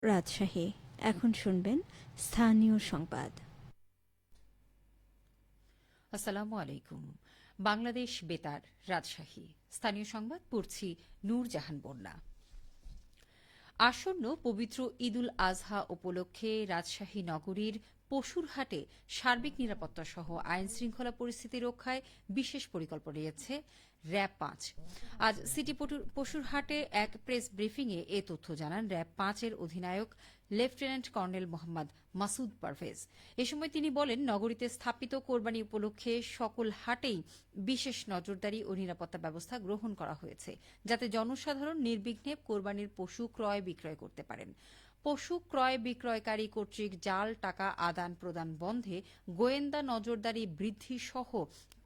রাজশাহী। এখন শুনবেন স্থানীয় সংবাদ। আসসালামু আলাইকুম। বাংলাদেশ বেতার, রাজশাহী। স্থানীয় সংবাদ পড়ছি নূরজাহান বন্যা। আসন্ন পবিত্র ঈদুল আজহা উপলক্ষে রাজশাহী নগরীর পশুরহাটে সার্বিক নিরাপত্তা সহ আইন শৃঙ্খলা পরিস্থিতি রক্ষায় বিশেষ পরিকল্পনা নিয়েছে র‍্যাব-৫। আজ সিটি পশুরহাটে এক প্রেস ব্রিফিংয়ে এ তথ্য জানান র‍্যাব-৫ এর অধিনায়ক লেফটেন্যান্ট কর্নেল মোহাম্মদ মাসুদ পারভেজ। এ সময় তিনি বলেন, নগরীতে স্থাপিত কোরবানি উপলক্ষে সকল হাটেই বিশেষ নজরদারি ও নিরাপত্তা ব্যবস্থা গ্রহণ করা হয়েছে, যাতে জনসাধারণ নির্বিঘ্নে কোরবানির পশু ক্রয় বিক্রয় করতে পারেন। পশু ক্রয় বিক্রয়কারী কর্তৃক জাল টাকা আদান প্রদান বন্ধে গোয়েন্দা নজরদারি বৃদ্ধি সহ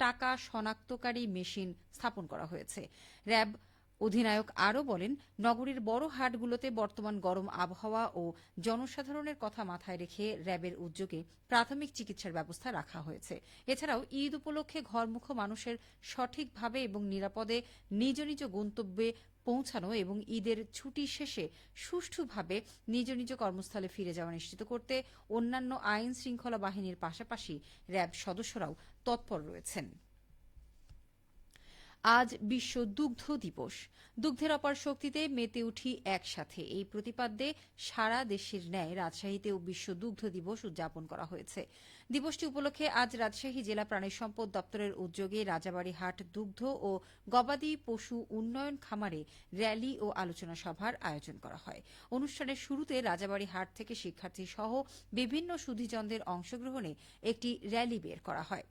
টাকা শনাক্তকারী মেশিন স্থাপন করা হয়েছে। র‍্যাব অধিনায়ক আরও বলেন, নগরীর বড় হাটগুলোতে বর্তমান গরম আবহাওয়া ও জনসাধারণের কথা মাথায় রেখে র‍্যাবের উদ্যোগে প্রাথমিক চিকিৎসার ব্যবস্থা রাখা হয়েছে। এছাড়াও ঈদ উপলক্ষে ঘরমুখো মানুষের সঠিকভাবে এবং নিরাপদে নিজ নিজ গন্তব্যে পৌঁছানো এবং ঈদের ছুটি শেষে সুষ্ঠুভাবে নিজ নিজ কর্মস্থলে ফিরে যাওয়া নিশ্চিত করতে অন্যান্য আইন শৃঙ্খলা বাহিনীর পাশাপাশি র‍্যাব সদস্যরাও তৎপর রয়েছেন। আজ বিশ্ব দুগ্ধ দিবস। দুগ্ধের অপার শক্তিতে মেতে উঠি একসাথে, এই প্রতিপাদ্যে সারা দেশের ন্যায় রাজশাহীতেও বিশ্ব দুগ্ধ দিবস উদযাপন করা হয়েছে। দিবসটি উপলক্ষে আজ রাজশাহী জেলা প্রাণী সম্পদ দপ্তরের উদ্যোগে রাজাবাড়ী হাট দুগ্ধ ও গবাদি পশু উন্নয়ন খামারে র্যালি ও আলোচনা সভার আয়োজন করা হয়। অনুষ্ঠানের শুরুতে রাজাবাড়ী হাট থেকে শিক্ষার্থী সহ বিভিন্ন সুধীজনদের অংশগ্রহণে একটি র্যালি বের করা হয়।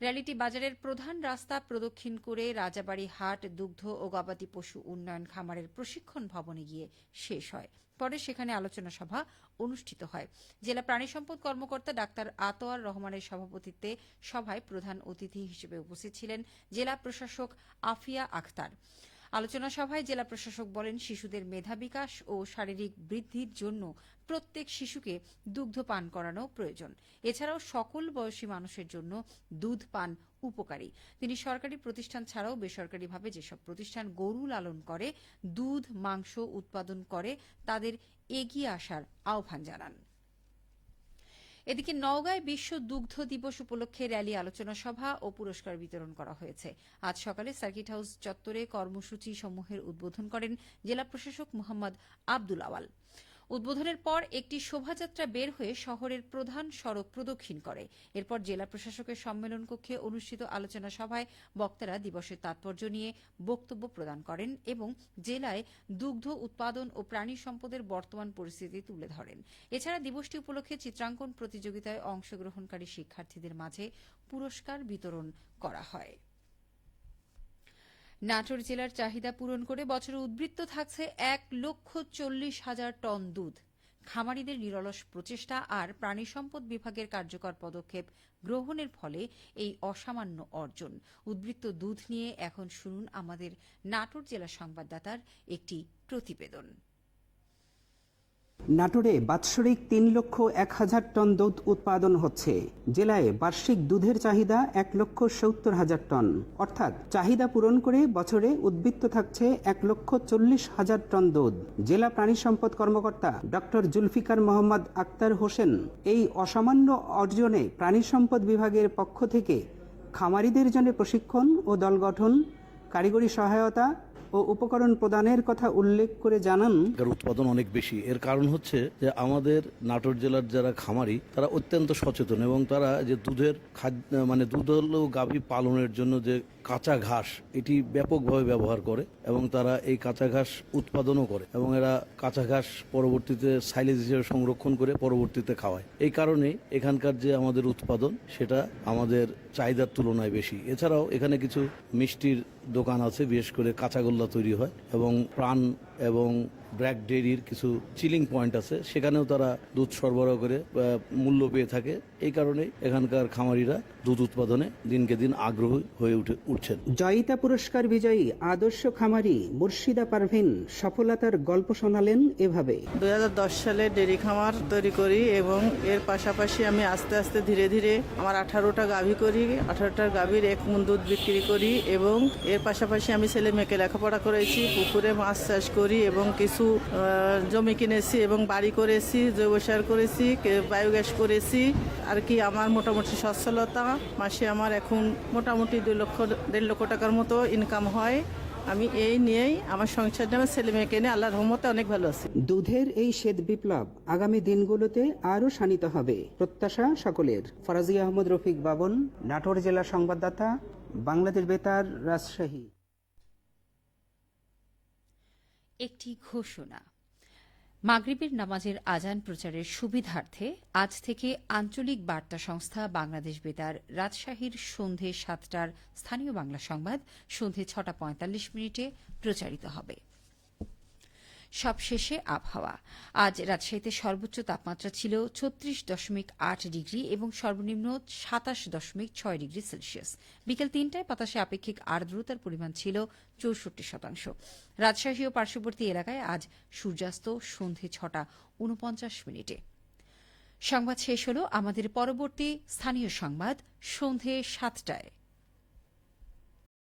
র্যালিটি বাজারের প্রধান রাস্তা প্রদক্ষিণ করে রাজাবাড়ী হাট দুগ্ধ ও গবাদি পশু উন্নয়ন খামারের প্রশিক্ষণ ভবনে গিয়ে শেষ হয়। পরে সেখানে আলোচনা সভা অনুষ্ঠিত হয়। জেলা প্রাণী সম্পদ কর্মকর্তা ডাক্তার আতোয়ার রহমানের সভাপতিত্বে সভায় প্রধান অতিথি হিসেবে উপস্থিত ছিলেন জেলা প্রশাসক আফিয়া আখতার। আলোচনা সভায় জেলা প্রশাসক বলেন, শিশুদের মেধা বিকাশ ও শারীরিক বৃদ্ধির জন্য প্রত্যেক শিশুকে দুগ্ধ পান করানো প্রয়োজন। এছাড়াও সকল বয়সী মানুষের জন্য দুধ পান উপকারী। তিনি সরকারি প্রতিষ্ঠান ছাড়াও বেসরকারিভাবে যেসব প্রতিষ্ঠান গরু লালন করে, দুধ মাংস উৎপাদন করে, তাদের এগিয়ে আসার আহ্বান জানান। এদিকে নওগাঁয় বিশ্ব দুগ্ধ দিবস উপলক্ষে র্যালি, আলোচনা সভা ও পুরস্কার বিতরণ করা হয়েছে। আজ সকালে সার্কিট হাউস চত্বরে কর্মসূচি সমূহের উদ্বোধন করেন জেলা প্রশাসক মোহাম্মদ আব্দুল আওয়াল। উদ্বোধনের পর একটি শোভাযাত্রা বের হয়ে শহরের প্রধান সড়ক প্রদক্ষিণ করে। এরপর জেলা প্রশাসকের সম্মেলন কক্ষে অনুষ্ঠিত আলোচনা সভায় বক্তারা দিবসের তাৎপর্য নিয়ে বক্তব্য প্রদান করেন এবং জেলায় দুগ্ধ উৎপাদন ও প্রাণী সম্পদের বর্তমান পরিস্থিতি তুলে ধরেন। এছাড়া দিবসটি উপলক্ষে চিত্রাঙ্কন প্রতিযোগিতায় অংশগ্রহণকারী শিক্ষার্থীদের মাঝে পুরস্কার বিতরণ করা হয়। নাটোর জেলার চাহিদা পূরণ করে বছরে উদ্বৃত্ত থাকছে 1,40,000 টন দুধ। খামারিদের নিরলস প্রচেষ্টা আর প্রাণী সম্পদ বিভাগের কার্যকর পদক্ষেপ গ্রহণের ফলে এই অসামান্য অর্জন। উদ্বৃত্ত দুধ নিয়ে এখন শুনুন আমাদের নাটোর জেলা সংবাদদাতার একটি প্রতিবেদন। নাটোরে বাৎসরিক 3,01,000 টন দুধ উৎপাদন হচ্ছে। জেলায় বার্ষিক দুধের চাহিদা 1,70,000 টন, অর্থাৎ চাহিদা পূরণ করে বছরে উদ্বৃত্ত থাকছে 1,40,000 টন দুধ। জেলা প্রাণী সম্পদ কর্মকর্তা ডক্টর জুলফিকার মোহাম্মদ আক্তার হোসেন এই অসামান্য অর্জনে প্রাণী সম্পদ বিভাগের পক্ষ থেকে খামারিদের জন্য প্রশিক্ষণ ও দল গঠন, কারিগরি সহায়তা ও উপকরণ প্রদানের কথা উল্লেখ করে জানান, উৎপাদন অনেক বেশি। এর কারণ হচ্ছে যে আমাদের নাটোর জেলার যারা খামারি তারা অত্যন্ত সচেতন এবং তারা যে দুধের খাদ্য দুধালো গাভী পালনের জন্য যে কাঁচা ঘাস এটি ব্যাপকভাবে ব্যবহার করে এবং তারা এই কাঁচা ঘাস উৎপাদনও করে এবং এরা কাঁচা ঘাস পরবর্তীতে সাইলেজ হিসেবে সংরক্ষণ করে পরবর্তীতে খাওয়ায়। এই কারণে এখানকার যে আমাদের উৎপাদন সেটা আমাদের চাহিদার তুলনায় বেশি। এছাড়াও এখানে কিছু মিষ্টির দোকান আছে, বিশেষ করে কাঁচাগোল্লা তৈরি হয় এবং প্রাণ এবং ব্র্যাক ডেয়ারির কিছু চিলিং পয়েন্ট আছে, সেখানেও তারা দুধ সরবরাহ করে মূল্য পেয়ে থাকে। এই কারণে এখানকার খামারিরা দুধ উৎপাদনে দিনকে দিন আগ্রহী হয়ে উঠছেন। জয়িতা পুরস্কার বিজয়ী আদর্শ খামারি মুর্শিদা পারভিন সফলতার গল্প শোনালেন এভাবে। 2010 সালে ডেরি খামার তৈরি করি এবং এর পাশাপাশি আমি আস্তে আস্তে ধীরে ধীরে আমার 18টা গাভী করি, 18টা গাভীর 1 মণ দুধ বিক্রি করি এবং এর পাশাপাশি আমি ছেলে মেয়েকে লেখাপড়া করেছি, পুকুরে মাছ চাষ করি এবং কিছু কিছু জমি কিনেছি এবং বাড়ি করেছি, জৈব সার করেছি, বায়োগ্যাস করেছি। আর কি আমার মোটামুটি সচ্ছলতা, মাসে আমার এখন মোটামুটি 2-1.5 লক্ষ টাকার মতো ইনকাম হয়। আমি এই নিয়েই আমার সংসার নিয়ে আমার ছেলে মেয়েকে নিয়ে আল্লাহর রহমতে অনেক ভালো আছি। দুধের এই শ্বেত বিপ্লব আগামী দিনগুলোতে আরও শানিত হবে, প্রত্যাশা সকলের। ফরাজি আহমদ রফিক বাবন, নাটোর জেলা সংবাদদাতা, বাংলাদেশ বেতার, রাজশাহী। একটি ঘোষণা। মাগরিবের নামাজের আজান প্রচারের সুবিধার্থে আজ থেকে আঞ্চলিক বার্তা সংস্থা বাংলাদেশ বেতার রাজশাহীর সন্ধে 7টার স্থানীয় বাংলা সংবাদ সন্ধে 6:45 প্রচারিত হবে। সবশেষে আবহাওয়া। আজ রাজশাহীতে সর্বোচ্চ তাপমাত্রা ছিল 36.8 ডিগ্রি এবং সর্বনিম্ন 27.6 ডিগ্রি সেলসিয়াস। বিকেল 3টায় বাতাসে আপেক্ষিক আর্দ্রতার পরিমাণ ছিল 64%। রাজশাহী ও পার্শ্ববর্তী এলাকায় আজ সূর্যাস্ত সন্ধে 6:49। সংবাদ শেষ হল। আমাদের পরবর্তী স্থানীয় সংবাদ সন্ধে 7টায়।